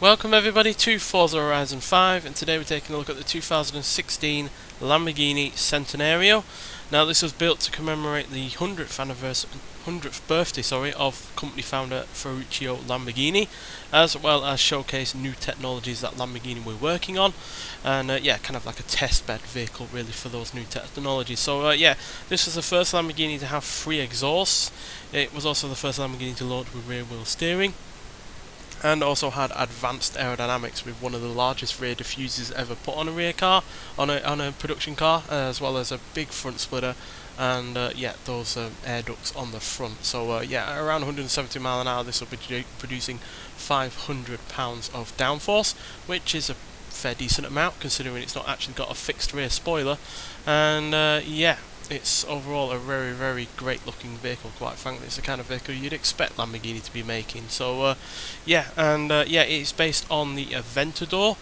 Welcome everybody to Forza Horizon 5, and today we're taking a look at the 2016 Lamborghini Centenario. Now this was built to commemorate the 100th birthday of company founder Ferruccio Lamborghini, as well as showcase new technologies that Lamborghini were working on, and kind of like a testbed vehicle really for those new technologies. So this was the first Lamborghini to have 3 exhausts. It was also the first Lamborghini to launch with rear wheel steering, and also had advanced aerodynamics with one of the largest rear diffusers ever put on a rear car, on a production car, as well as a big front splitter, and those air ducts on the front. So around 170 mile an hour, this will be producing 500 pounds of downforce, which is a fair decent amount considering it's not actually got a fixed rear spoiler. And it's overall a very, very great looking vehicle. Quite frankly, it's the kind of vehicle you'd expect Lamborghini to be making. So it's based on the Aventador,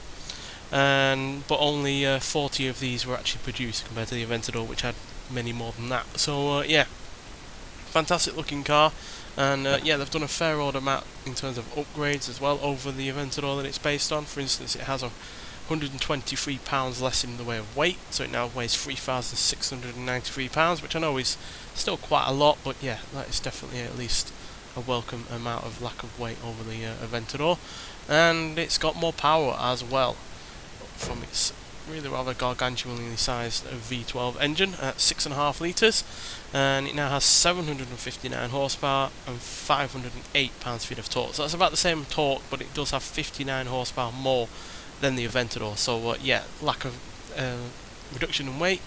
but only 40 of these were actually produced compared to the Aventador, which had many more than that. So fantastic looking car, and they've done a fair old amount in terms of upgrades as well over the Aventador that it's based on. For instance, it has a 123 pounds less in the way of weight, so it now weighs 3,693 pounds, which I know is still quite a lot, but yeah, that is definitely at least a welcome amount of lack of weight over the Aventador. And it's got more power as well from its really rather gargantuanly sized V12 engine at 6.5 litres, and it now has 759 horsepower and 508 pounds-feet of torque. So that's about the same torque, but it does have 59 horsepower more than the Aventador. So lack of reduction in weight,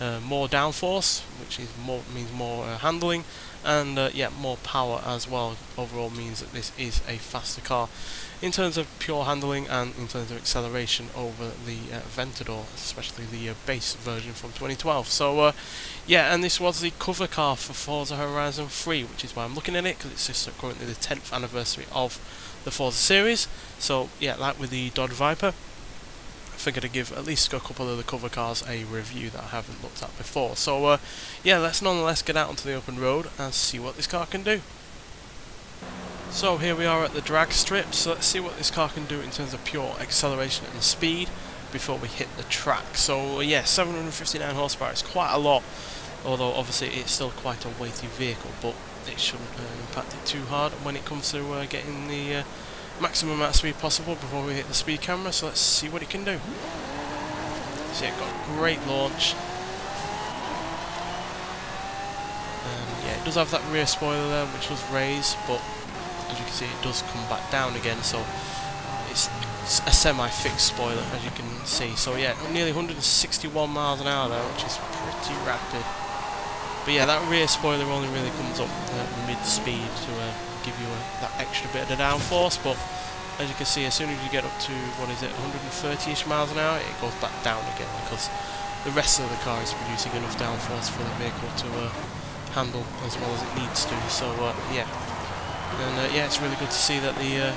more downforce, which is means more handling, and more power as well. Overall means that this is a faster car in terms of pure handling and in terms of acceleration over the Aventador, especially the base version from 2012. So and this was the cover car for Forza Horizon 3, which is why I'm looking at it, because it's just currently the 10th anniversary of the Forza series. So like with the Dodge Viper, I figured I'd give at least a couple of the cover cars a review that I haven't looked at before. So let's nonetheless get out onto the open road and see what this car can do. So here we are at the drag strip, so let's see what this car can do in terms of pure acceleration and speed before we hit the track. So 759 horsepower is quite a lot, although obviously it's still quite a weighty vehicle, but it shouldn't impact it too hard when it comes to getting the maximum amount of speed possible before we hit the speed camera. So let's see what it can do. So it got a great launch, and it does have that rear spoiler there, which was raised, but as you can see it does come back down again, so it's a semi-fixed spoiler, as you can see. So nearly 161 miles an hour there, which is pretty rapid. But that rear spoiler only really comes up mid-speed to give you that extra bit of the downforce, but as you can see, as soon as you get up to 130ish miles an hour, it goes back down again, because the rest of the car is producing enough downforce for the vehicle to handle as well as it needs to. So it's really good to see that they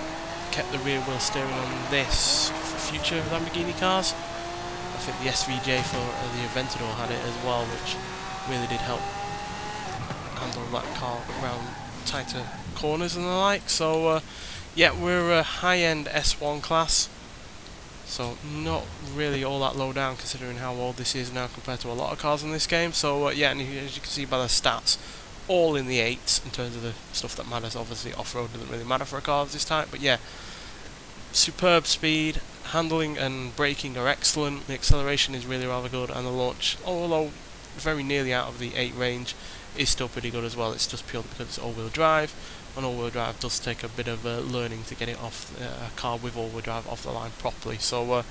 kept the rear wheel steering on this for future Lamborghini cars. I think the SVJ for the Aventador had it as well, which really did help handle that car around tighter corners and the like. So we're a high-end S1 class, so not really all that low down considering how old this is now compared to a lot of cars in this game. So and as you can see by the stats, all in the 8s in terms of the stuff that matters. Obviously off-road doesn't really matter for a car of this type, but superb speed, handling and braking are excellent, the acceleration is really rather good, and the launch, although very nearly out of the 8 range, is still pretty good as well. It's just purely because it's all-wheel drive, and all-wheel drive does take a bit of learning to get it off a car with all-wheel drive off the line properly. So and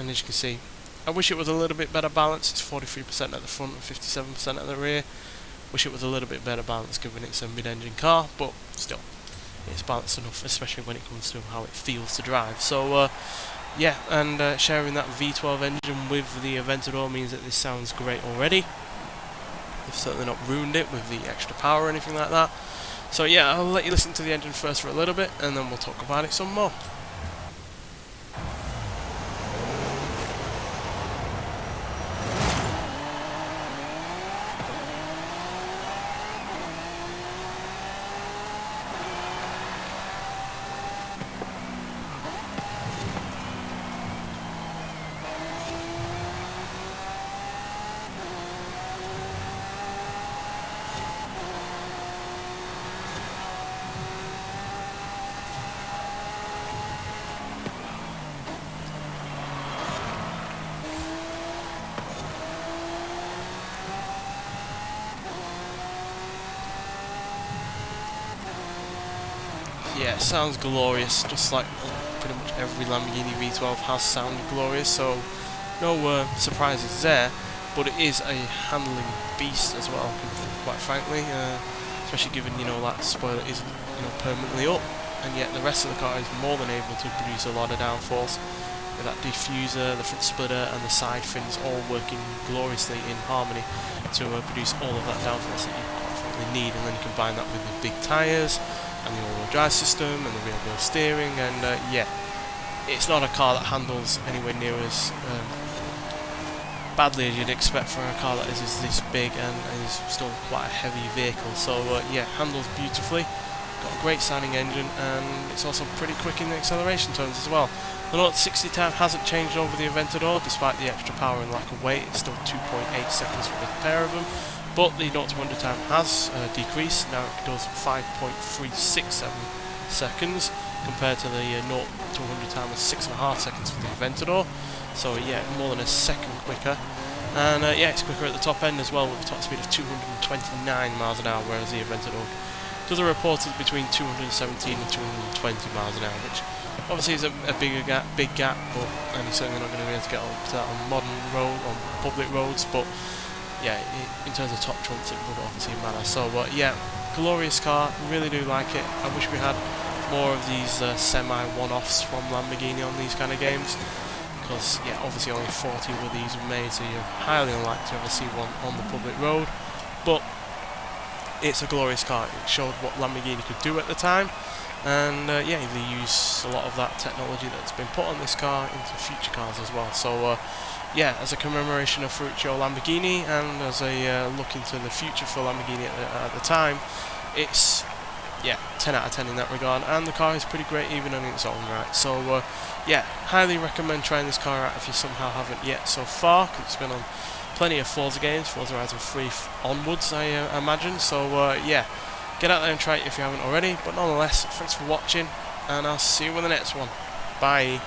as you can see, I wish it was a little bit better balanced. It's 43% at the front and 57% at the rear. Wish it was a little bit better balanced given it's a mid-engine car, but still, it's balanced enough, especially when it comes to how it feels to drive. So sharing that V12 engine with the Aventador means that this sounds great already. They've certainly not ruined it with the extra power or anything like that. So I'll let you listen to the engine first for a little bit, and then we'll talk about it some more. yeah, it sounds glorious, just like pretty much every Lamborghini V12 has sounded glorious, so no surprises there. But it is a handling beast as well, quite frankly, especially given, you know, that spoiler isn't, you know, permanently up, and yet the rest of the car is more than able to produce a lot of downforce, with that diffuser, the front splitter and the side fins all working gloriously in harmony to produce all of that downforce that you quite frankly need. And then you combine that with the big tyres and the all-wheel drive system and the rear-wheel steering, and yeah, it's not a car that handles anywhere near as badly as you'd expect for a car that is this big and is still quite a heavy vehicle. So yeah, handles beautifully, got a great sounding engine, and it's also pretty quick in the acceleration terms as well. The 0 to 60 time hasn't changed over the Aventador, despite the extra power and lack of weight. It's still 2.8 seconds for the pair of them, but the 0 to 100 time has decreased. Now it does 5.367 seconds compared to the 0 to 100 time of 6.5 seconds for the Aventador. So yeah, more than a second quicker, and yeah, it's quicker at the top end as well, with a top speed of 229 miles an hour, whereas the Aventador does a reported between 217 and 220 miles an hour, which obviously is a big gap, but and you're certainly not going to be able to get up to that on modern road, on public roads. But yeah, in terms of top trumps, it would obviously matter. So yeah, glorious car, really do like it. I wish we had more of these semi one-offs from Lamborghini on these kind of games, because yeah, obviously only 40 of these were made, so you're highly unlikely to ever see one on the public road. But it's a glorious car. It showed what Lamborghini could do at the time, and yeah, they use a lot of that technology that's been put on this car into future cars as well. So yeah, as a commemoration of Ferruccio Lamborghini, and as a look into the future for Lamborghini at the time, it's yeah, 10 out of 10 in that regard, and the car is pretty great even on its own right. So yeah, highly recommend trying this car out if you somehow haven't yet so far, because it's been on plenty of Forza games, Forza Horizon 3 onwards, I imagine. So yeah, get out there and try it if you haven't already. But nonetheless, thanks for watching, and I'll see you in the next one. Bye.